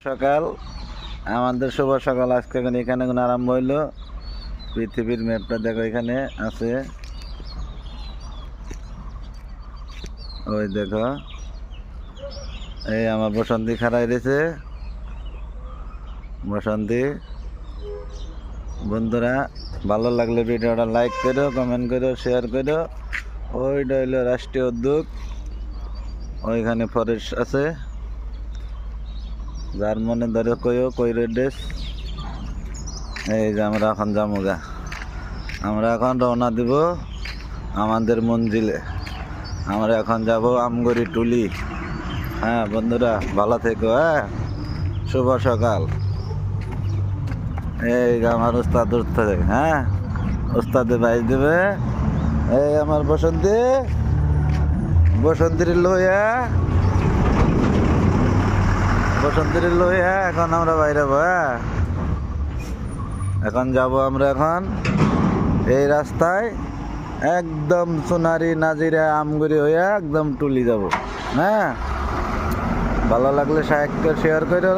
সকাল আমাদের শুভ সকাল। আজকে এখানে আরম্ভ হইলো। পৃথিবীর ম্যাপটা দেখো, এখানে আছে, ওই দেখো, এই আমার বসন্তী খাড়াই রয়েছে। বসন্তী বন্ধুরা, ভালো লাগলে ভিডিওটা লাইক করো, কমেন্ট করো, শেয়ার করো। ওইটা হইলো রাষ্ট্রীয় উদ্যোগ, ওইখানে ফরেস্ট আছে, যার মনে ধরে কই রেডেস। এই যে আমরা এখন যামুগা, আমরা এখন রওনা দিব আমাদের মঞ্জিলে। আমরা এখন যাব আমগরি টুলি। হ্যাঁ বন্ধুরা, ভালো থেকো। হ্যাঁ, শুভ সকাল। এই যে আমার উস্তাদ উঠতে, হ্যাঁ উস্তাদে বাইজ দেবে। এই আমার বসন্তীর লইয়া এখন আমরা বাইরে। হ্যাঁ, এখন যাব আমরা এখন এই রাস্তায় একদম সোনারি নাজিরা আমগুড়ি হইয়া একদম টুলি যাব। হ্যাঁ, ভালো লাগলে শেয়ার করে